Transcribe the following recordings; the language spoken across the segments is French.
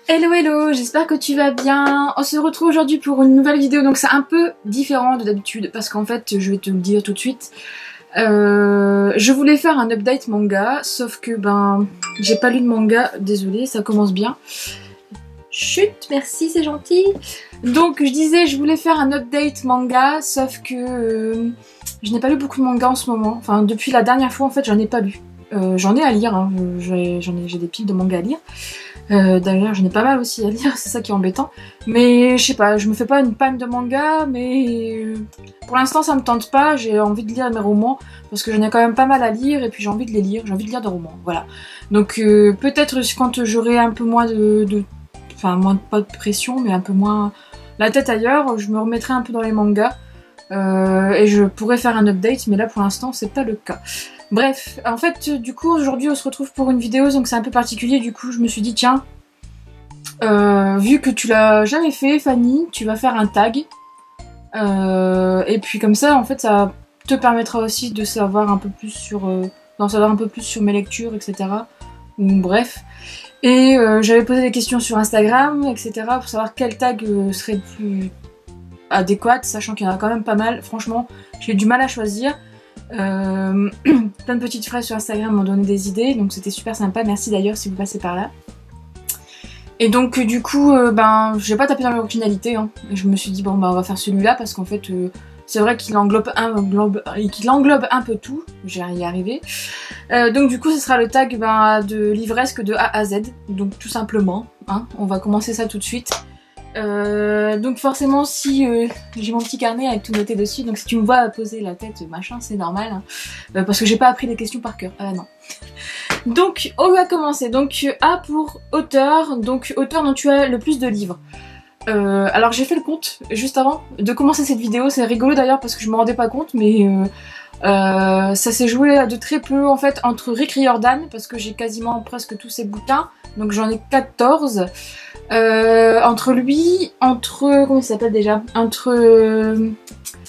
Hello hello, j'espère que tu vas bien. On se retrouve aujourd'hui pour une nouvelle vidéo, donc c'est un peu différent de d'habitude parce qu'en fait, je vais te le dire tout de suite, je voulais faire un update manga, sauf que ben j'ai pas lu de manga, désolée, ça commence bien. Chut, merci, c'est gentil. Donc je disais, je voulais faire un update manga, sauf que je n'ai pas lu beaucoup de mangas en ce moment. Enfin, depuis la dernière fois, en fait, j'en ai pas lu. J'en ai à lire, hein. J'ai des piles de mangas à lire. D'ailleurs j'en ai pas mal aussi à lire, c'est ça qui est embêtant. Mais je sais pas, je me fais pas une panne de manga, mais pour l'instant ça me tente pas, j'ai envie de lire mes romans, parce que j'en ai quand même pas mal à lire, et puis j'ai envie de les lire, j'ai envie de lire des romans, voilà. Donc peut-être quand j'aurai un peu moins enfin moins pas de pression, mais un peu moins la tête ailleurs, je me remettrai un peu dans les mangas, et je pourrais faire un update, mais là pour l'instant c'est pas le cas. Bref, en fait, du coup, aujourd'hui, on se retrouve pour une vidéo, donc c'est un peu particulier. Du coup, je me suis dit, tiens, vu que tu l'as jamais fait, Fanny, tu vas faire un tag. Et puis comme ça, en fait, ça te permettra aussi de savoir un peu plus sur, d'en savoir un peu plus sur mes lectures, etc. Ou bref. Et j'avais posé des questions sur Instagram, etc. pour savoir quel tag serait le plus adéquat, sachant qu'il y en a quand même pas mal. Franchement, j'ai du mal à choisir. Plein de petites phrases sur Instagram m'ont donné des idées, donc c'était super sympa, merci d'ailleurs si vous passez par là. Et donc du coup, ben j'ai pas tapé dans l'originalité, hein. Je me suis dit bon bah on va faire celui-là parce qu'en fait c'est vrai qu'il englobe un peu tout, j'ai y arrivé. Donc du coup ce sera le tag de livresque de A à Z, donc tout simplement, hein. On va commencer ça tout de suite. Donc forcément si j'ai mon petit carnet avec tout noté dessus, donc si tu me vois poser la tête machin c'est normal, hein, parce que j'ai pas appris les questions par cœur, non. Donc on va commencer, donc A pour auteur, donc auteur dont tu as le plus de livres. Alors j'ai fait le compte juste avant de commencer cette vidéo, c'est rigolo d'ailleurs parce que je me rendais pas compte, mais ça s'est joué de très peu en fait entre Rick Riordan, parce que j'ai quasiment presque tous ses bouquins, donc j'en ai 14. Entre lui, comment il s'appelle déjà, entre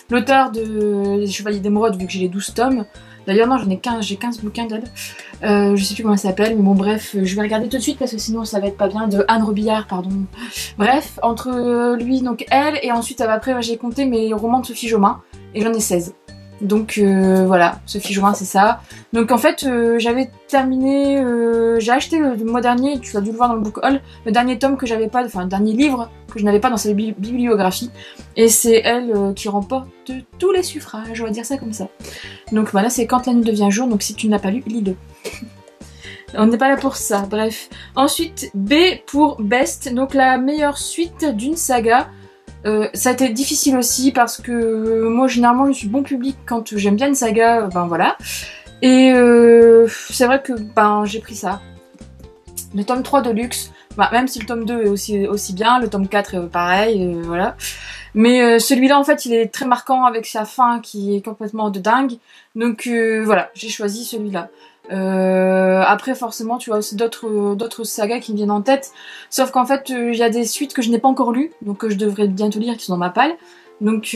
l'auteur de Les Chevaliers d'Émeraude, vu que j'ai les 12 tomes. D'ailleurs non, j'en ai 15, j'ai 15 bouquins d'elle. Je sais plus comment elle s'appelle, mais bon bref, je vais regarder tout de suite parce que sinon ça va être pas bien, de Anne Robillard, pardon. Bref, entre lui, donc elle, et ensuite après j'ai compté mes romans de Sophie Jomain, et j'en ai 16. Donc voilà, Sophie Jomain c'est ça. Donc en fait j'avais terminé, j'ai acheté le mois dernier, tu as dû le voir dans le book haul, le dernier tome que j'avais pas, enfin le dernier livre que je n'avais pas dans sa bibliographie. Et c'est elle qui remporte tous les suffrages, on va dire ça comme ça. Donc voilà, c'est Quand la nuit devient jour, donc si tu ne l'as pas lu, lis-le. On n'est pas là pour ça, bref. Ensuite, B pour Best, donc la meilleure suite d'une saga. Ça a été difficile aussi parce que moi généralement je suis bon public quand j'aime bien une saga, ben voilà. Et c'est vrai que ben j'ai pris ça. Le tome 3 de luxe, ben, même si le tome 2 est aussi bien, le tome 4 est pareil, voilà. Mais celui-là en fait il est très marquant avec sa fin qui est complètement de dingue. Donc voilà, j'ai choisi celui-là. Après forcément tu as aussi d'autres sagas qui me viennent en tête, sauf qu'en fait il y a des suites que je n'ai pas encore lues, donc que je devrais bientôt lire, qui sont dans ma palle, donc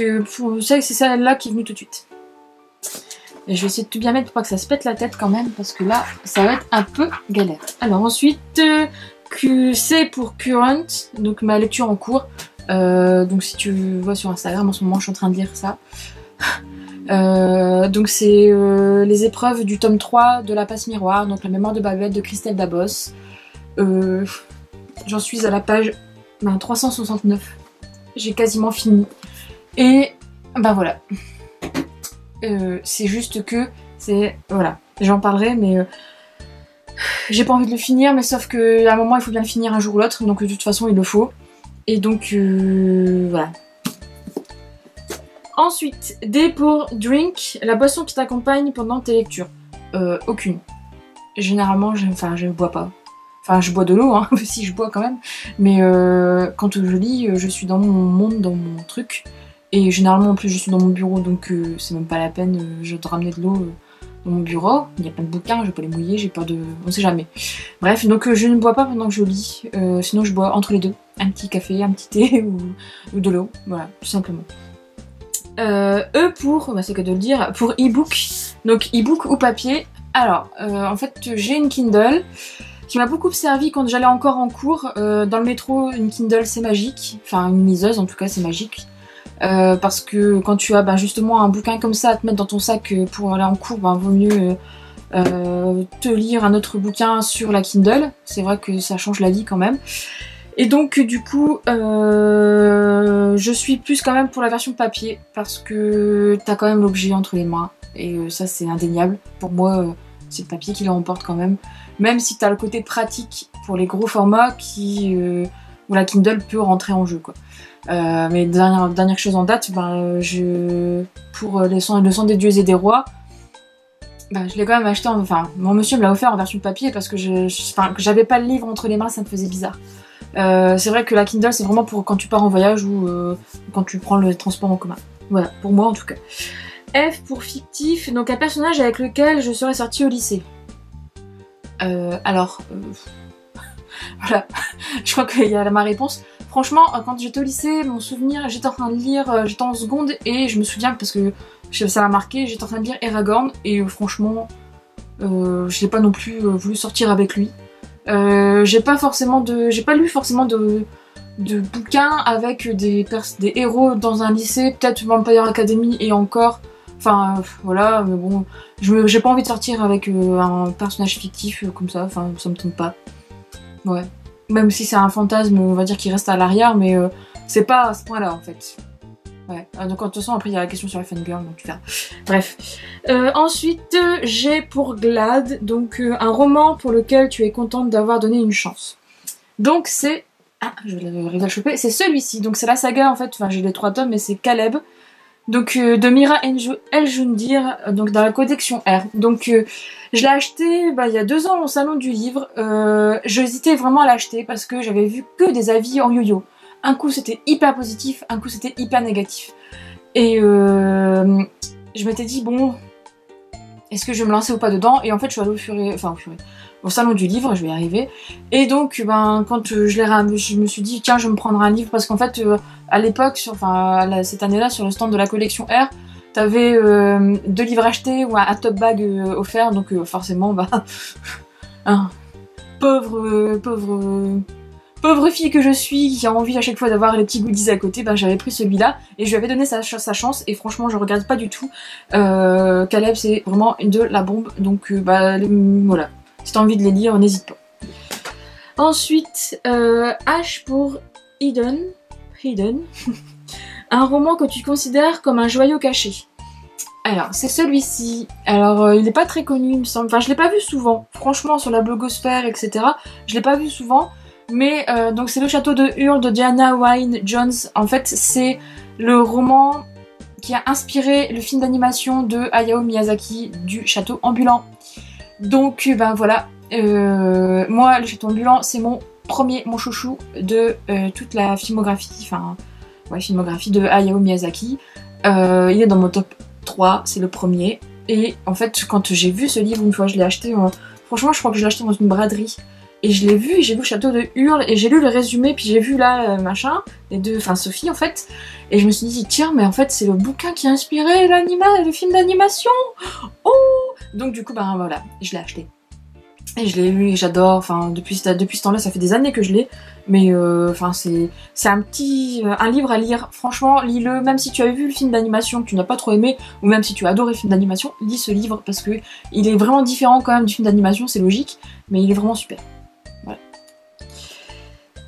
c'est celle-là qui est venue tout de suite. Et je vais essayer de tout bien mettre pour pas que ça se pète la tête quand même, parce que là ça va être un peu galère. Alors ensuite C pour Current, donc ma lecture en cours, donc si tu vois sur Instagram en ce moment je suis en train de lire ça. Donc c'est les épreuves du tome 3 de La Passe Miroir, donc La Mémoire de Babette de Christelle Dabos. J'en suis à la page 369. J'ai quasiment fini. Et ben voilà. C'est juste que voilà, j'en parlerai, mais j'ai pas envie de le finir, mais sauf qu'à un moment il faut bien le finir un jour ou l'autre, donc de toute façon il le faut. Et donc voilà. Ensuite, D pour Drink, la boisson qui t'accompagne pendant tes lectures. Aucune. Généralement, je bois pas. Enfin, je bois de l'eau, hein, si je bois quand même. Mais quand je lis, je suis dans mon monde, dans mon truc. Et généralement, en plus, je suis dans mon bureau, donc c'est même pas la peine de ramener de l'eau dans mon bureau. Il y a plein de bouquins, je vais pas les mouiller, j'ai peur de... On sait jamais. Bref, donc je ne bois pas pendant que je lis. Sinon, je bois entre les deux. Un petit café, un petit thé ou de l'eau. Voilà, tout simplement. E pour, bah c'est que de le dire, pour e-book, donc e-book ou papier. Alors, en fait, j'ai une Kindle qui m'a beaucoup servi quand j'allais encore en cours. Dans le métro, une Kindle c'est magique, enfin une liseuse en tout cas c'est magique. Parce que quand tu as bah, justement un bouquin comme ça à te mettre dans ton sac pour aller en cours, bah, vaut mieux te lire un autre bouquin sur la Kindle. C'est vrai que ça change la vie quand même. Et donc du coup, je suis plus quand même pour la version papier parce que t'as quand même l'objet entre les mains. Et ça c'est indéniable. Pour moi, c'est le papier qui l'emporte quand même. Même si t'as le côté pratique pour les gros formats où la Kindle peut rentrer en jeu quoi. Mais dernière chose en date, ben, pour le sang des dieux et des rois, ben, je l'ai quand même acheté, enfin mon monsieur me l'a offert en version papier parce que j'avais pas le livre entre les mains, ça me faisait bizarre. C'est vrai que la Kindle c'est vraiment pour quand tu pars en voyage ou quand tu prends le transport en commun. Voilà, pour moi en tout cas. F pour fictif, donc un personnage avec lequel je serais sortie au lycée. Voilà, je crois qu'il y a ma réponse. Franchement, quand j'étais au lycée, mon souvenir, j'étais en train de lire, j'étais en seconde et je me souviens parce que ça m'a marqué, j'étais en train de lire Eragon et franchement, je n'ai pas non plus voulu sortir avec lui. J'ai pas lu forcément de bouquins avec des héros dans un lycée, peut-être Vampire Academy et encore. Enfin voilà, mais bon, j'ai pas envie de sortir avec un personnage fictif comme ça, enfin ça me tente pas. Ouais. Même si c'est un fantasme, on va dire, qui reste à l'arrière, mais c'est pas à ce point-là en fait. Ouais. Donc de toute façon, après il y a la question sur la fangirl, donc tu verras. Bref. Ensuite, j'ai pour Glad, donc un roman pour lequel tu es contente d'avoir donné une chance. Donc c'est... Ah, je vais arriver à le choper. C'est celui-ci. Donc c'est la saga en fait, enfin j'ai les 3 tomes, mais c'est Caleb. Donc de Mira El Jundir, donc dans la collection R. Donc je l'ai acheté il y a 2 ans au salon du livre. J'hésitais vraiment à l'acheter parce que j'avais vu que des avis en yo-yo. Un coup c'était hyper positif, un coup c'était hyper négatif. Et je m'étais dit bon, est-ce que je vais me lancer ou pas dedans? Et en fait je suis allée au salon du livre, je vais y arriver. Et donc quand je me suis dit tiens je vais me prendre un livre parce qu'en fait à l'époque, cette année-là sur le stand de la collection R, t'avais 2 livres achetés ou un top bag offert, donc forcément pauvre fille que je suis qui a envie à chaque fois d'avoir les petits goodies à côté, j'avais pris celui-là et je lui avais donné sa chance et franchement je regrette pas du tout. Caleb c'est vraiment de la bombe, donc voilà. Si t'as envie de les lire, n'hésite pas. Ensuite, H pour Hidden. Un roman que tu considères comme un joyau caché. Alors, c'est celui-ci. Alors, il n'est pas très connu, il me semble. Enfin, je l'ai pas vu souvent. Franchement, sur la blogosphère, etc. Je l'ai pas vu souvent. Mais, donc, c'est Le Château de Hurle de Diana Wynne Jones. En fait, c'est le roman qui a inspiré le film d'animation de Hayao Miyazaki du Château ambulant. Donc, voilà. Moi, Le Château ambulant, c'est mon chouchou de toute la filmographie, filmographie de Hayao Miyazaki. Il est dans mon top 3, c'est le premier. Et en fait, quand j'ai vu ce livre, une fois je l'ai acheté, franchement, je crois que je l'ai acheté dans une braderie. Et je l'ai vu, j'ai vu Le Château de Hurle, et j'ai lu le résumé, puis j'ai vu là, Sophie en fait. Et je me suis dit, tiens, mais en fait, c'est le bouquin qui a inspiré le film d'animation. Oh! Donc du coup, voilà, je l'ai acheté. Et je l'ai lu et j'adore, depuis ce temps-là, ça fait des années que je l'ai, mais c'est un livre à lire, franchement, lis-le, même si tu as vu le film d'animation que tu n'as pas trop aimé, ou même si tu as adoré le film d'animation, lis ce livre, parce que il est vraiment différent quand même du film d'animation, c'est logique, mais il est vraiment super.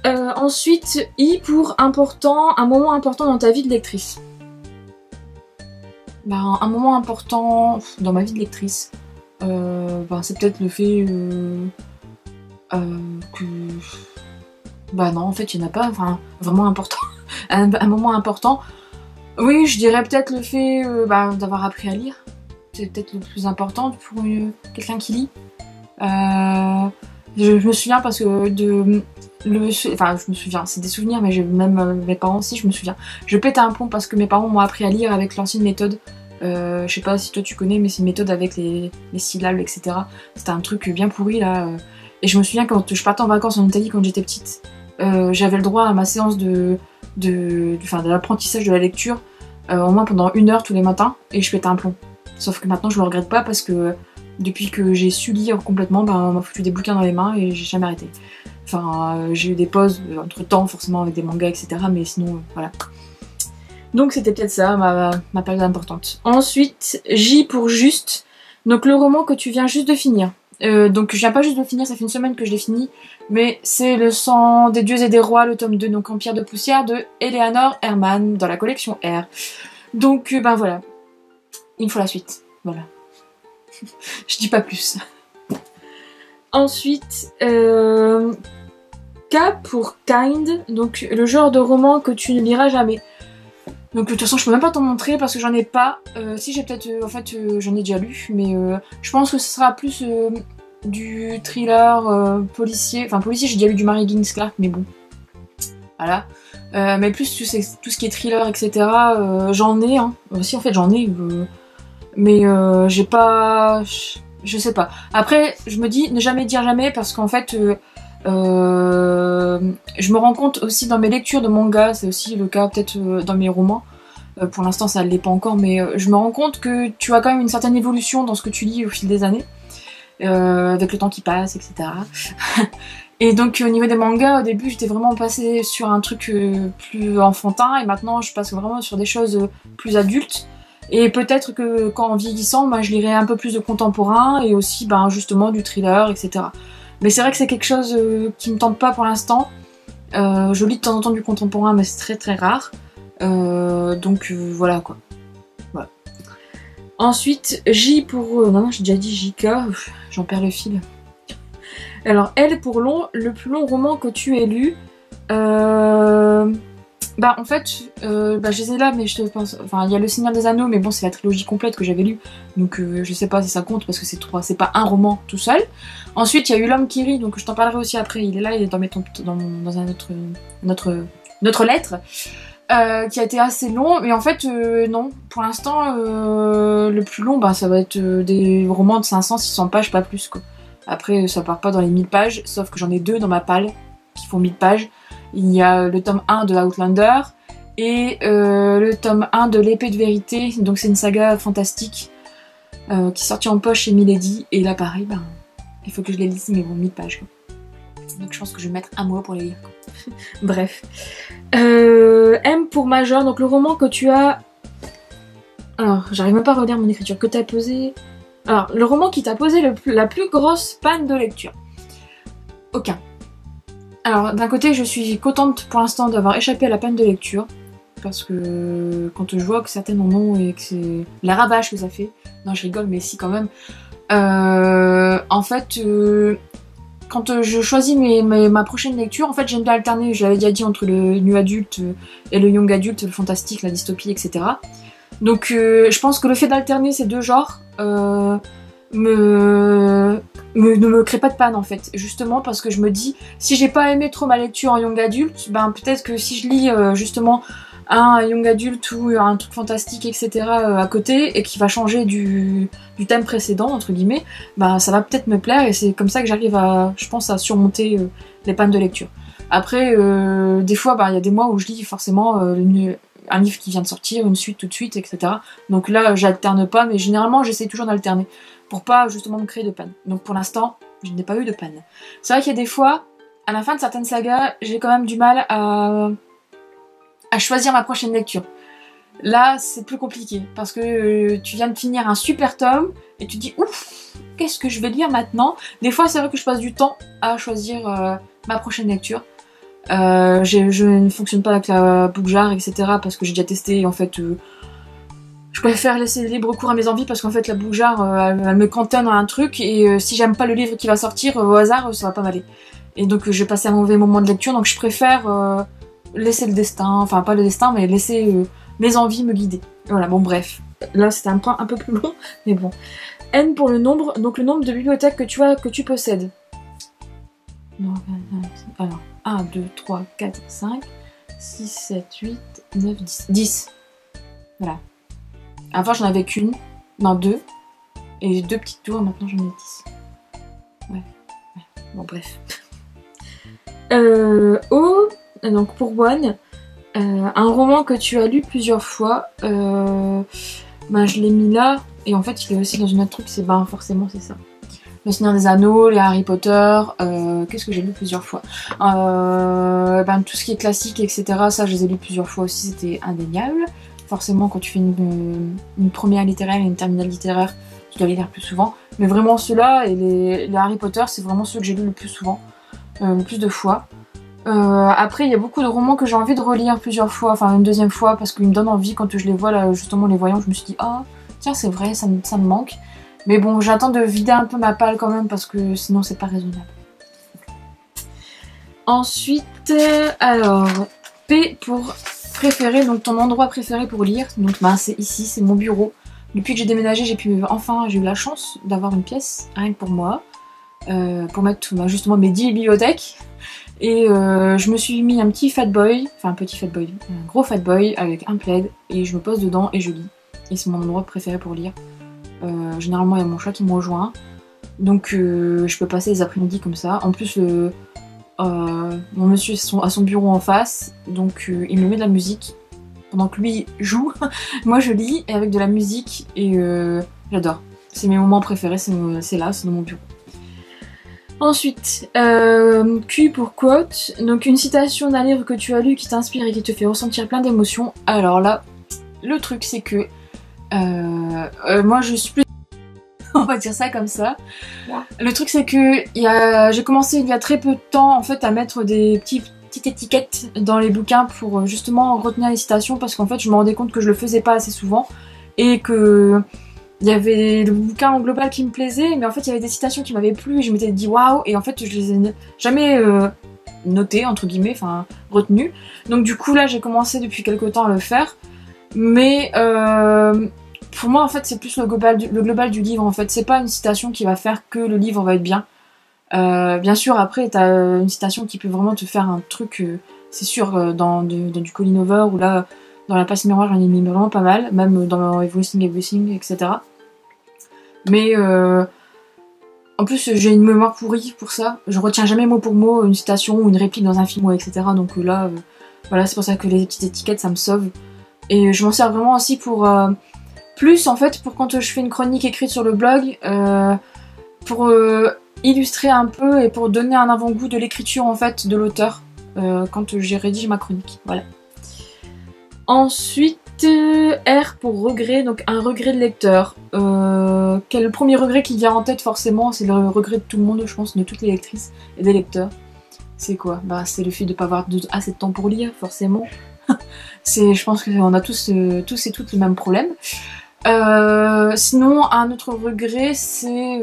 Voilà. Ensuite, I pour important, un moment important dans ta vie de lectrice. Un moment important dans ma vie de lectrice. C'est peut-être le fait que... non, en fait, il n'y en a pas, vraiment important. un moment important. Oui, je dirais peut-être le fait d'avoir appris à lire. C'est peut-être le plus important pour quelqu'un qui lit. Je me souviens parce que je me souviens, c'est des souvenirs, mais même mes parents aussi, je me souviens. Je pète un plomb parce que mes parents m'ont appris à lire avec l'ancienne méthode. Je sais pas si toi tu connais, mais c'est une méthode avec les syllabes, etc. C'était un truc bien pourri là. Et je me souviens quand je partais en vacances en Italie quand j'étais petite, j'avais le droit à ma séance de l'apprentissage de la lecture au moins pendant 1 heure tous les matins, et je pète un plomb. Sauf que maintenant je le regrette pas parce que depuis que j'ai su lire complètement, ben, on m'a foutu des bouquins dans les mains et j'ai jamais arrêté. Enfin, j'ai eu des pauses entre temps forcément avec des mangas, etc. Mais sinon, voilà. Donc c'était peut-être ça, ma période importante. Ensuite, J pour juste. Donc le roman que tu viens juste de finir. Donc je viens pas juste de finir, ça fait une semaine que je l'ai fini. Mais c'est Le sang des dieux et des rois, le tome 2, donc Empire de poussière de Eleanor Herman dans la collection R. Donc ben voilà. Il me faut la suite. Voilà. Je dis pas plus. Ensuite, K pour Kind, donc le genre de roman que tu ne liras jamais. Donc de toute façon je peux même pas t'en montrer parce que j'en ai pas. Si j'ai peut-être, en fait j'en ai déjà lu, mais je pense que ce sera plus du thriller policier. Enfin policier, j'ai déjà lu du Mary Higgins Clark, mais bon. Voilà. Mais plus tu sais, tout ce qui est thriller, etc. J'en ai, hein. Aussi en fait j'en ai, mais j'ai pas... Je sais pas. Après je me dis ne jamais dire jamais parce qu'en fait... je me rends compte aussi dans mes lectures de manga, c'est aussi le cas peut-être dans mes romans, pour l'instant ça ne l'est pas encore, mais je me rends compte que tu as quand même une certaine évolution dans ce que tu lis au fil des années, avec le temps qui passe, etc. Et donc au niveau des mangas, au début j'étais vraiment passée sur un truc plus enfantin, et maintenant je passe vraiment sur des choses plus adultes. Et peut-être que en vieillissant, bah, je lirai un peu plus de contemporain, et aussi ben, justement du thriller, etc. Mais c'est vrai que c'est quelque chose qui me tente pas pour l'instant. Je lis de temps en temps du contemporain, mais c'est très très rare. Donc voilà quoi. Voilà. Ensuite, J pour... non, j'ai déjà dit JK, j'en perds le fil. Alors, L pour long, le plus long roman que tu aies lu. Bah en fait, je les ai là, mais je te pense... Enfin, il y a Le Seigneur des Anneaux, mais bon, c'est la trilogie complète que j'avais lue. Donc je sais pas si ça compte, parce que c'est pas un roman tout seul. Ensuite, il y a eu L'Homme qui rit, donc je t'en parlerai aussi après. Il est là, il est dans notre lettre, qui a été assez long. Mais en fait, non. Pour l'instant, le plus long, bah, ça va être des romans de 500-600 pages, pas plus, quoi. Après, ça part pas dans les 1000 pages, sauf que j'en ai 2 dans ma palle, qui font 1000 pages. Il y a le tome 1 de Outlander et le tome 1 de L'Épée de Vérité, donc c'est une saga fantastique qui est sortie en poche chez Milady, et là pareil, ben, il faut que je les lise, mais bon, 1000 pages quoi. Donc je pense que je vais mettre un mois pour les lire. Bref. M pour Major, donc le roman que tu as... Alors, j'arrive même pas à relire mon écriture, que t'as posé... Alors, le roman qui t'a posé la plus grosse panne de lecture. Aucun. Alors d'un côté je suis contente pour l'instant d'avoir échappé à la panne de lecture, parce que quand je vois que certaines en ont et que c'est la ravache que ça fait, non je rigole mais si quand même, en fait quand je choisis ma prochaine lecture, en fait j'aime bien alterner, je l'avais déjà dit, entre le new adulte et le young adulte, le fantastique, la dystopie, etc. Donc je pense que le fait d'alterner ces deux genres ne me crée pas de panne en fait, justement parce que je me dis, si j'ai pas aimé trop ma lecture en young adulte, ben peut-être que si je lis justement un young adulte ou un truc fantastique, etc. À côté, et qui va changer du thème précédent, entre guillemets, ben ça va peut-être me plaire, et c'est comme ça que j'arrive à, je pense, à surmonter les pannes de lecture. Après, des fois, ben, y a des mois où je lis forcément un livre qui vient de sortir, une suite tout de suite, etc. Donc là, j'alterne pas, mais généralement, j'essaie toujours d'alterner, pour pas justement me créer de panne. Donc pour l'instant, je n'ai pas eu de panne. C'est vrai qu'il y a des fois, à la fin de certaines sagas, j'ai quand même du mal à choisir ma prochaine lecture. Là, c'est plus compliqué, parce que tu viens de finir un super tome, et tu te dis, ouf, qu'est-ce que je vais lire maintenant? Des fois, c'est vrai que je passe du temps à choisir ma prochaine lecture. Je ne fonctionne pas avec la Bookjar, etc. parce que j'ai déjà testé, en fait... je préfère laisser libre cours à mes envies, parce qu'en fait la Bookjar, elle me cantonne dans un truc, et si j'aime pas le livre qui va sortir, au hasard, ça va pas m'aller. Et donc je vais passer un mauvais moment de lecture, donc je préfère laisser le destin, enfin pas le destin, mais laisser mes envies me guider. Voilà, bon bref. Là c'était un point un peu plus long, mais bon. N pour le nombre, donc le nombre de bibliothèques que tu possèdes. Alors, 1, 2, 3, 4, 5, 6, 7, 8, 9, 10. 10. Voilà. Avant j'en avais qu'une, non 2, et 2 petites tours, maintenant j'en ai 10. Ouais. Bon bref. O, donc pour One, Un roman que tu as lu plusieurs fois, bah, je l'ai mis là, et en fait il est aussi dans une autre truc, c'est ben forcément c'est ça. Le Seigneur des Anneaux, les Harry Potter, qu'est-ce que j'ai lu plusieurs fois, ben, tout ce qui est classique, etc. Ça je les ai lus plusieurs fois aussi, c'était indéniable. Forcément quand tu fais une première littéraire et une terminale littéraire, tu dois les lire plus souvent. Mais vraiment ceux-là et les Harry Potter, c'est vraiment ceux que j'ai lus le plus souvent, le plus de fois. Après, il y a beaucoup de romans que j'ai envie de relire plusieurs fois, enfin une deuxième fois, parce qu'ils me donnent envie quand je les vois, là, justement, les voyant, je me suis dit, ah, tiens, c'est vrai, ça me manque. Mais bon, j'attends de vider un peu ma palle quand même, parce que sinon, c'est pas raisonnable. Ensuite, alors, P pour préféré, donc ton endroit préféré pour lire, donc bah, c'est ici, c'est mon bureau. Depuis que j'ai déménagé, j'ai eu la chance d'avoir une pièce, rien que pour moi, pour mettre bah, justement mes 10 bibliothèques. Et je me suis mis un petit fat boy, enfin un petit fat boy, un gros fat boy avec un plaid et je me pose dedans et je lis. Et c'est mon endroit préféré pour lire. Généralement il y a mon chat qui me rejoint, donc je peux passer les après-midi comme ça. En plus mon monsieur a son bureau en face, donc il me met de la musique. Pendant que lui joue, moi je lis et avec de la musique et j'adore. C'est mes moments préférés, c'est là, c'est dans mon bureau. Ensuite, Q pour quote, donc une citation d'un livre que tu as lu qui t'inspire et qui te fait ressentir plein d'émotions. Alors là, le truc c'est que moi je suis plus... on va dire ça comme ça. Ouais. Le truc c'est que j'ai commencé il y a très peu de temps en fait à mettre des petites étiquettes dans les bouquins pour justement retenir les citations parce qu'en fait je me rendais compte que je le faisais pas assez souvent et que... il y avait le bouquin en global qui me plaisait, mais en fait il y avait des citations qui m'avaient plu et je m'étais dit waouh, et en fait je les ai jamais notées, entre guillemets, enfin retenues. Donc du coup là j'ai commencé depuis quelques temps à le faire, mais pour moi en fait c'est plus le global du livre en fait, c'est pas une citation qui va faire que le livre va être bien. Bien sûr après t'as une citation qui peut vraiment te faire un truc, c'est sûr dans du Colin Hoover ou là dans La Passe Miroir j'en ai mis vraiment pas mal, même dans Everything, etc. Mais en plus j'ai une mémoire pourrie pour ça, je retiens jamais mot pour mot une citation ou une réplique dans un film ou etc. Donc là, voilà, c'est pour ça que les petites étiquettes ça me sauve. Et je m'en sers vraiment aussi pour plus en fait pour quand je fais une chronique écrite sur le blog, pour illustrer un peu et pour donner un avant-goût de l'écriture en fait de l'auteur quand j'ai rédigé ma chronique. Voilà. Ensuite, R pour regret, donc un regret de lecteur. Quel premier regret qui vient en tête forcément, c'est le regret de tout le monde, je pense, de toutes les lectrices et des lecteurs. C'est quoi? Bah c'est le fait de ne pas avoir assez de temps pour lire, forcément. Je pense qu'on a tous et toutes le même problème. Sinon, un autre regret, c'est...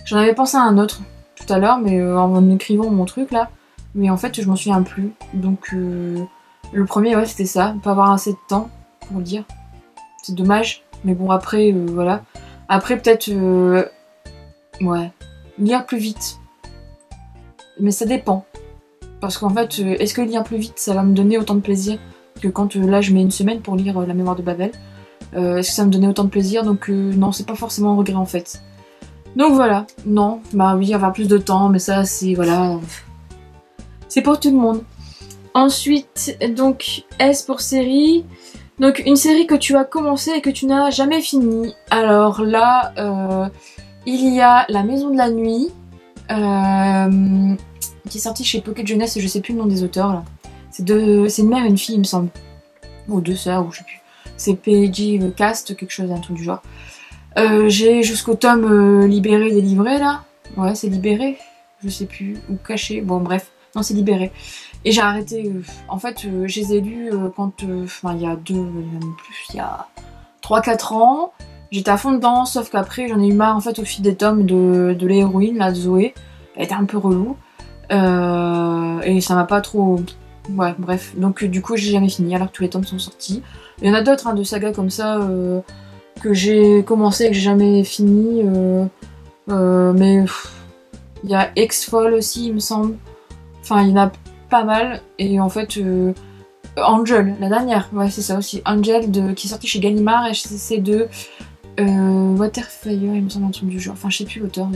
j'en avais pensé à un autre tout à l'heure, mais en écrivant mon truc là. Mais en fait, je m'en souviens plus. Donc... le premier, ouais, c'était ça, pas avoir assez de temps pour lire. C'est dommage, mais bon, après, voilà. Après, peut-être, ouais, lire plus vite. Mais ça dépend. Parce qu'en fait, est-ce que lire plus vite, ça va me donner autant de plaisir que quand, là, je mets une semaine pour lire La Mémoire de Babel. Est-ce que ça me donnait autant de plaisir? Donc, non, c'est pas forcément un regret, en fait. Donc, voilà, non, bah oui, avoir plus de temps, mais ça, c'est, voilà... c'est pour tout le monde. Ensuite, donc S pour série. Donc une série que tu as commencé et que tu n'as jamais fini. Alors là, il y a La Maison de la Nuit, qui est sortie chez Pocket Jeunesse, je sais plus le nom des auteurs là. C'est une mère et une fille il me semble. Ou deux sœurs, ou je sais plus. C'est PJ Cast, quelque chose, un truc du genre. J'ai jusqu'au tome libéré délivré là. Ouais, c'est libéré, je sais plus, ou caché, bon bref. Non, c'est libéré. Et j'ai arrêté, en fait, je les ai lus quand, enfin, il y a même plus, il y a 3-4 ans. J'étais à fond dedans, sauf qu'après, j'en ai eu marre, en fait, au fil des tomes de l'héroïne, là, de Zoé. Elle était un peu relou. Et ça m'a pas trop... Ouais, bref. Donc, du coup, j'ai jamais fini, alors que tous les tomes sont sortis. Il y en a d'autres, hein, de sagas comme ça, que j'ai commencé et que j'ai jamais fini. Mais... il y a X-Fall aussi, il me semble. Enfin, il y en a pas mal. Et en fait, Angel, la dernière, ouais, c'est ça aussi. Angel, qui est sorti chez Gallimard, et c'est de Waterfire, il me semble, un truc du genre. Enfin, je sais plus l'auteur.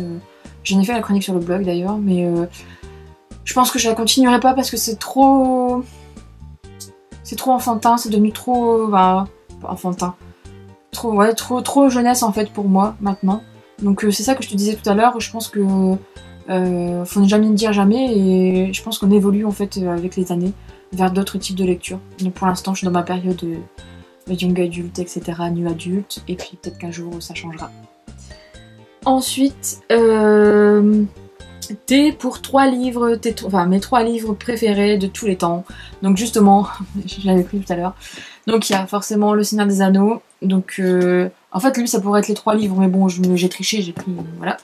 J'en ai fait la chronique sur le blog d'ailleurs, mais je pense que je la continuerai pas parce que c'est trop c'est trop enfantin, c'est devenu trop... Bah, enfantin. Trop, ouais, trop jeunesse en fait pour moi maintenant. Donc c'est ça que je te disais tout à l'heure, je pense que faut ne jamais dire jamais et je pense qu'on évolue en fait avec les années vers d'autres types de lectures. Donc pour l'instant je suis dans ma période young adulte, etc., new adulte, et puis peut-être qu'un jour ça changera. Ensuite, pour 3 livres, enfin mes 3 livres préférés de tous les temps. Donc justement, je l'avais pris tout à l'heure. Donc il y a forcément Le Seigneur des Anneaux. Donc en fait lui ça pourrait être les 3 livres, mais bon j'ai triché, j'ai pris voilà.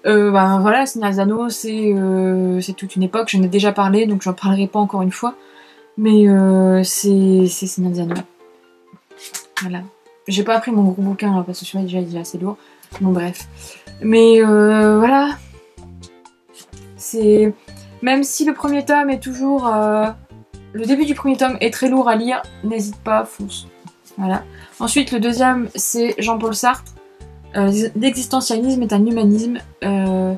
Voilà, Le Seigneur des Anneaux c'est toute une époque. J'en ai déjà parlé, donc j'en parlerai pas encore une fois. Mais c'est Seigneur des Anneaux. Voilà. J'ai pas pris mon gros bouquin là, parce que celui-là déjà il est assez lourd. Bon bref. Mais voilà. C'est... Même si le premier tome est toujours... le début du premier tome est très lourd à lire, n'hésite pas, fonce. Voilà. Ensuite, le deuxième, c'est Jean-Paul Sartre. L'existentialisme est un humanisme. Enfin,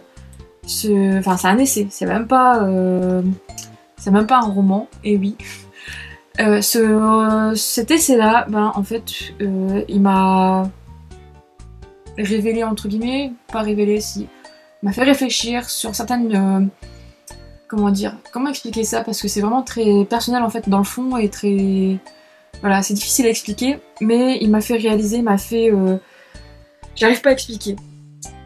c'est un essai, c'est même pas un roman, et oui. Cet essai-là, en fait, il m'a révélé, entre guillemets, pas révélé, si... m'a fait réfléchir sur certaines... comment expliquer ça, parce que c'est vraiment très personnel en fait dans le fond et très... Voilà, c'est difficile à expliquer, mais il m'a fait réaliser, j'arrive pas à expliquer.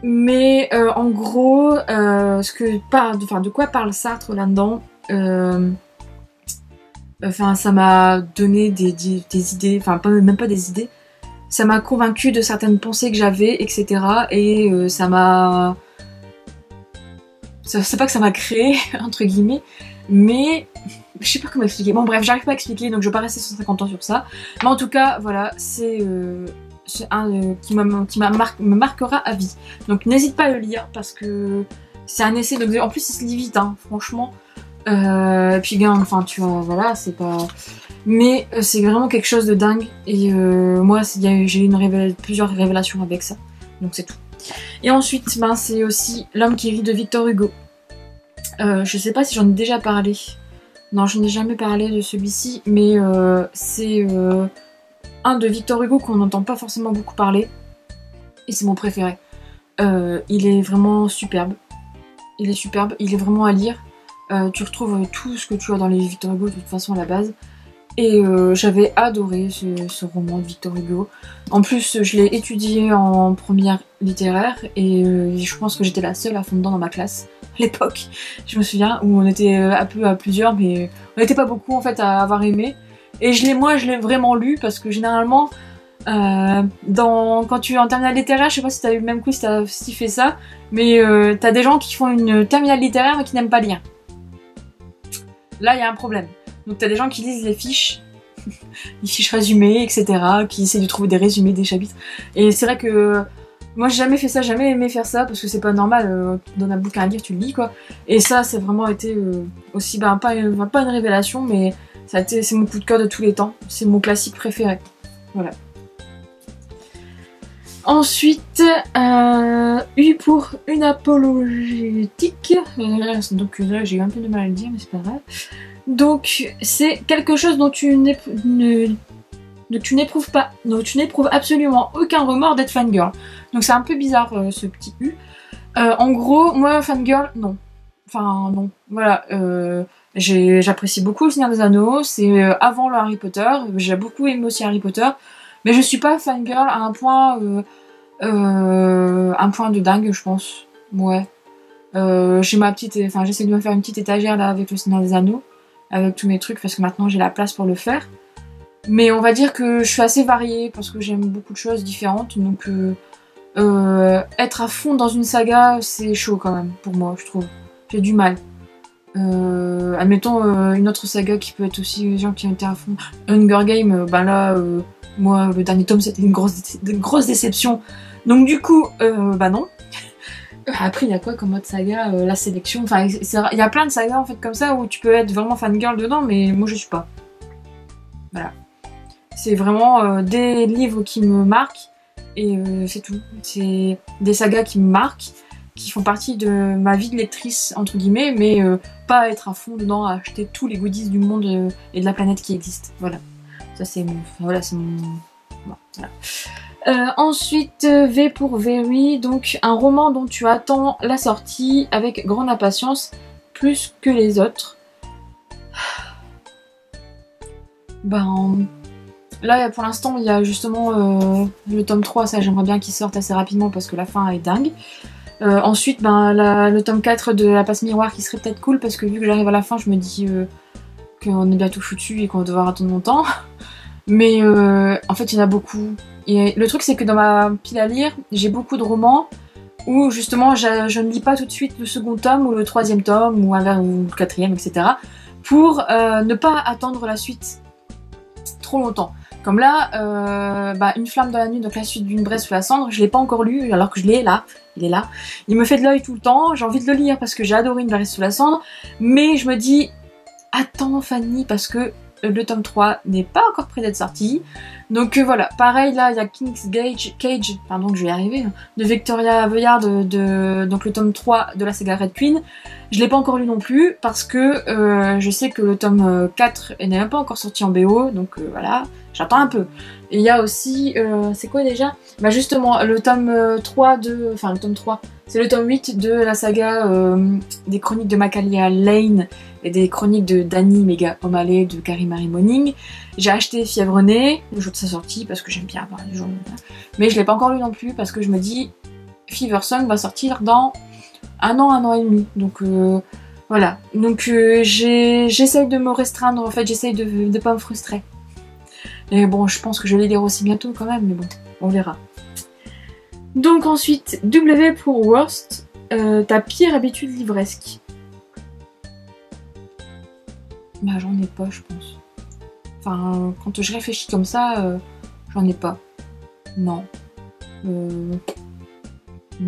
Mais en gros, de quoi parle Sartre là-dedans, ça m'a donné des idées, enfin même pas des idées, ça m'a convaincu de certaines pensées que j'avais, etc. Et ça m'a... C'est pas que ça m'a créé, entre guillemets, mais je sais pas comment expliquer. Bon bref, j'arrive pas à expliquer, donc je vais pas rester 150 ans sur ça. Mais en tout cas, voilà, c'est un qui me marquera à vie. Donc n'hésite pas à le lire, parce que c'est un essai, donc en plus il se lit vite, hein, franchement. Puis enfin tu vois, voilà, c'est pas... Mais c'est vraiment quelque chose de dingue, et moi j'ai eu plusieurs révélations avec ça, donc c'est tout. Et ensuite, c'est aussi L'homme qui rit de Victor Hugo. Je sais pas si j'en ai déjà parlé. Non, je n'ai jamais parlé de celui-ci, mais c'est un de Victor Hugo qu'on n'entend pas forcément beaucoup parler. Et c'est mon préféré. Il est vraiment superbe. Il est superbe, il est vraiment à lire. Tu retrouves tout ce que tu as dans les Victor Hugo de toute façon à la base. Et j'avais adoré ce roman de Victor Hugo. En plus, je l'ai étudié en première littéraire et je pense que j'étais la seule à fond dedans dans ma classe à l'époque. Je me souviens, où on était un peu à plusieurs, mais on n'était pas beaucoup en fait à avoir aimé. Et moi, je l'ai vraiment lu parce que généralement, quand tu es en terminale littéraire, je sais pas si t'as eu le même coup, si t'as aussi fait ça, mais t'as des gens qui font une terminale littéraire mais qui n'aiment pas lire. Là, il y a un problème. Donc t'as des gens qui lisent les fiches résumées, etc., qui essaient de trouver des résumés des chapitres. Et c'est vrai que moi j'ai jamais fait ça, jamais aimé faire ça, parce que c'est pas normal, tu donnes un bouquin à lire, tu le lis quoi. Et ça, c'est vraiment été aussi, pas une révélation, mais c'est mon coup de cœur de tous les temps. C'est mon classique préféré. Voilà. Ensuite, U pour une apologétique. Donc là j'ai eu un peu de mal à le dire, mais c'est pas grave. Donc c'est quelque chose dont tu n'éprouves pas, dont tu n'éprouves absolument aucun remords d'être fangirl. Donc c'est un peu bizarre ce petit U. En gros, moi fangirl, non. Enfin non, voilà. J'apprécie beaucoup Le Seigneur des Anneaux, c'est avant le Harry Potter, j'ai beaucoup aimé aussi Harry Potter, mais je suis pas fangirl à un point de dingue, je pense. Ouais. J'essaie de me faire une petite étagère là avec Le Seigneur des Anneaux, avec tous mes trucs, parce que maintenant j'ai la place pour le faire. Mais on va dire que je suis assez variée, parce que j'aime beaucoup de choses différentes, donc être à fond dans une saga, c'est chaud quand même, pour moi, je trouve. J'ai du mal. Admettons une autre saga qui peut être aussi les gens qui ont été à fond. Hunger Games, moi, le dernier tome, c'était une grosse déception. Donc du coup, non. Après, il y a quoi comme autre saga, la sélection, enfin, il y a plein de sagas en fait comme ça où tu peux être vraiment fangirl dedans, mais moi je suis pas. Voilà. C'est vraiment des livres qui me marquent et c'est tout. C'est des sagas qui me marquent qui font partie de ma vie de lectrice, entre guillemets, mais pas être à fond dedans, à acheter tous les goodies du monde et de la planète qui existent. Voilà. Ça c'est mon... Voilà, c'est mon... Voilà. Ensuite, V pour Very, donc un roman dont tu attends la sortie avec grande impatience, plus que les autres. Ben... Là, pour l'instant, il y a justement le tome 3, ça j'aimerais bien qu'il sorte assez rapidement parce que la fin est dingue. Ensuite, ben, le tome 4 de La Passe Miroir qui serait peut-être cool parce que vu que j'arrive à la fin, je me dis qu'on est bientôt foutu et qu'on va devoir attendre longtemps. Mais en fait, il y en a beaucoup. Et le truc, c'est que dans ma pile à lire, j'ai beaucoup de romans où justement je ne lis pas tout de suite le second tome ou le troisième tome ou le quatrième, etc. pour ne pas attendre la suite trop longtemps. Comme là, Une flamme dans la nuit, donc la suite d'une Braise sous la cendre, je l'ai pas encore lu alors que je l'ai là, il est là. Il me fait de l'œil tout le temps, j'ai envie de le lire parce que j'ai adoré Une Braise sous la cendre, mais je me dis, attends Fanny, parce que le tome 3 n'est pas encore prêt d'être sorti. Donc voilà, pareil là, il y a King's Cage, pardon que je vais y arriver, de Victoria Aveyard, donc le tome 3 de la saga Red Queen. Je l'ai pas encore lu non plus parce que je sais que le tome 4 n'est même pas encore sorti en BO, donc voilà, j'attends un peu. Et il y a aussi, c'est quoi déjà? Bah justement, le tome 3 de... Enfin le tome 3, c'est le tome 8 de la saga des chroniques de Macalia Lane et des chroniques de Danny Mega O'Malley de Carrie Marie Moning. J'ai acheté Fièvre-Née le jour de sa sortie parce que j'aime bien avoir les jours, mais je l'ai pas encore lu non plus parce que je me dis Fever Song va sortir dans un an et demi, donc voilà. Donc j'essaye de me restreindre, en fait j'essaye de pas me frustrer. Et bon, je pense que je vais les lire aussi bientôt quand même, mais bon, on verra. Donc ensuite, W pour Worst, ta pire habitude livresque. Bah j'en ai pas, je pense. Enfin, quand je réfléchis comme ça, j'en ai pas. Non. Une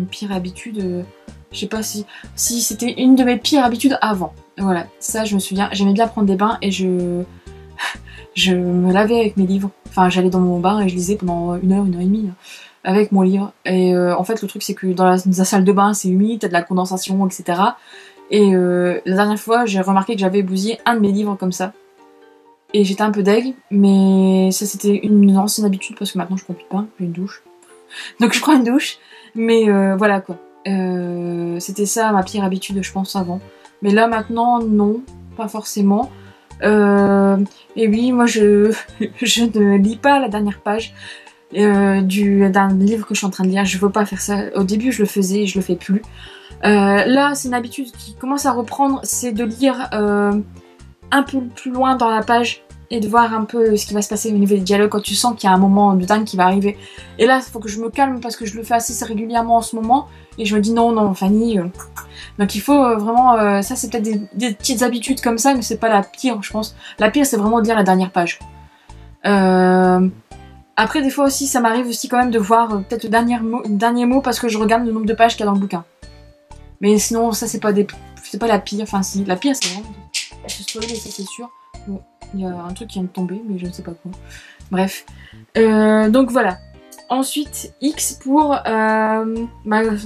pire habitude, je sais pas si c'était une de mes pires habitudes avant. Voilà, ça je me souviens, j'aimais bien prendre des bains et je me lavais avec mes livres. Enfin, j'allais dans mon bain et je lisais pendant une heure et demie avec mon livre. Et en fait, le truc c'est que dans la salle de bain, c'est humide, t'as de la condensation, etc. Et la dernière fois, j'ai remarqué que j'avais bousillé un de mes livres comme ça. Et j'étais un peu deg, mais ça c'était une ancienne habitude parce que maintenant je prends plus de bain, j'ai une douche. Donc je prends une douche, mais voilà quoi. C'était ça ma pire habitude, je pense, avant. Mais là maintenant, non, pas forcément. Et oui, moi je ne lis pas la dernière page d'un livre que je suis en train de lire. Je veux pas faire ça. Au début je le faisais, je le fais plus. Là c'est une habitude qui commence à reprendre, c'est de lire un peu plus loin dans la page et de voir un peu ce qui va se passer au niveau des dialogues quand tu sens qu'il y a un moment de dingue qui va arriver. Et là il faut que je me calme parce que je le fais assez régulièrement en ce moment et je me dis non Fanny. Donc il faut vraiment, ça c'est peut-être des petites habitudes comme ça, mais c'est pas la pire je pense. La pire c'est vraiment de lire la dernière page. Après des fois aussi ça m'arrive aussi quand même de voir peut-être le dernier mot parce que je regarde le nombre de pages qu'il y a dans le bouquin. Mais sinon ça c'est pas la pire, enfin si, la pire c'est vraiment... Je suis spoilée, ça c'est sûr. Bon, il y a un truc qui vient de tomber, mais je ne sais pas quoi. Bref. Donc voilà. Ensuite, X pour...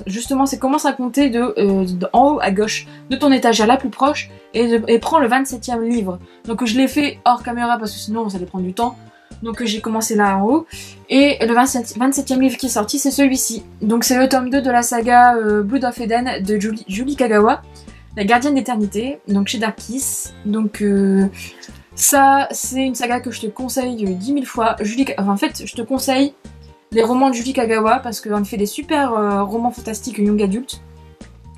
justement, c'est commence à compter de en haut à gauche de ton étagère la plus proche et prends le 27e livre. Donc je l'ai fait hors caméra parce que sinon ça allait prendre du temps. Donc j'ai commencé là en haut. Et le 27e livre qui est sorti, c'est celui-ci. Donc c'est le tome 2 de la saga Blood of Eden de Julie Kagawa. La gardienne d'éternité, donc chez Darkis. Donc ça, c'est une saga que je te conseille 10 000 fois. En fait, je te conseille les romans de Julie Kagawa parce qu'elle fait des super romans fantastiques young adultes.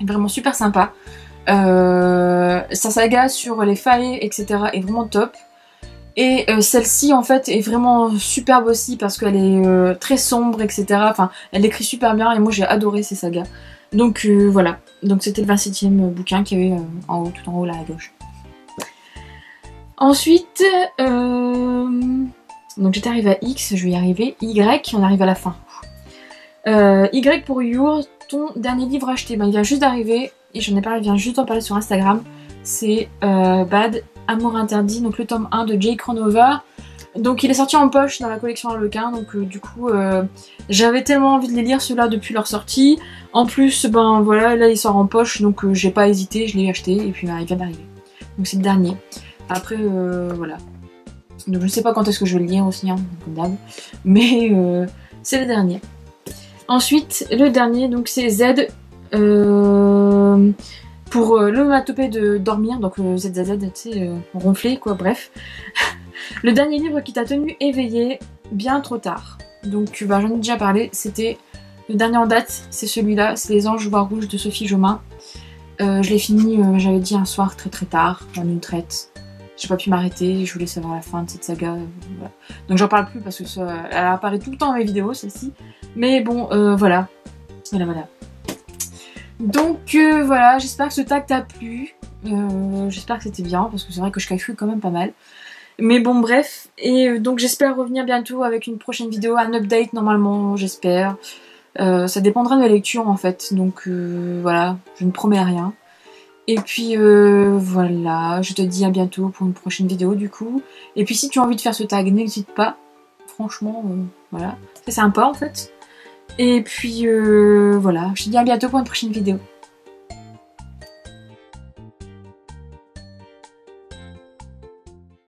Vraiment super sympa. Sa saga sur les failles, etc. est vraiment top. Et celle-ci, en fait, est vraiment superbe aussi parce qu'elle est très sombre, etc. Enfin, elle écrit super bien et moi j'ai adoré ces sagas. Donc voilà, donc c'était le 27e bouquin qu'il y avait en haut, tout en haut là à gauche. Ensuite, donc j'étais arrivée à X, je vais y arriver. Y, on arrive à la fin. Y pour Your, ton dernier livre acheté, il vient juste d'arriver et j'en ai parlé, il vient juste d'en parler sur Instagram. C'est Bad, Amour interdit, donc le tome 1 de Jay Cronover. Donc il est sorti en poche dans la collection Harlequin, donc du coup j'avais tellement envie de les lire ceux-là depuis leur sortie. En plus ben voilà, là il sort en poche, donc j'ai pas hésité, je l'ai acheté et puis ben, il vient d'arriver. Donc c'est le dernier. Après voilà. Donc je sais pas quand est-ce que je vais le lire aussi, hein, comme d'hab. Mais c'est le dernier. Ensuite le dernier donc c'est Z pour l'onomatopée de dormir, donc ZZZ, tu sais, ronfler quoi, bref. Le dernier livre qui t'a tenu éveillé bien trop tard. Donc bah, j'en ai déjà parlé, c'était le dernier en date, c'est celui-là, c'est Les Anges Voix Rouges de Sophie Jomain. Je l'ai fini, j'avais dit un soir très tard, en une traite. J'ai pas pu m'arrêter, je voulais savoir la fin de cette saga. Voilà. Donc j'en parle plus parce que elle apparaît tout le temps dans mes vidéos, celle-ci. Mais bon, voilà. Voilà. Donc voilà, j'espère que ce tag t'a plu. J'espère que c'était bien, parce que c'est vrai que je calcule quand même pas mal. Mais bon bref, et donc j'espère revenir bientôt avec une prochaine vidéo, un update normalement, j'espère. Ça dépendra de la lecture en fait, donc voilà, je ne promets rien. Et puis voilà, je te dis à bientôt pour une prochaine vidéo du coup. Et puis si tu as envie de faire ce tag, n'hésite pas, franchement, voilà, c'est sympa en fait. Et puis voilà, je te dis à bientôt pour une prochaine vidéo.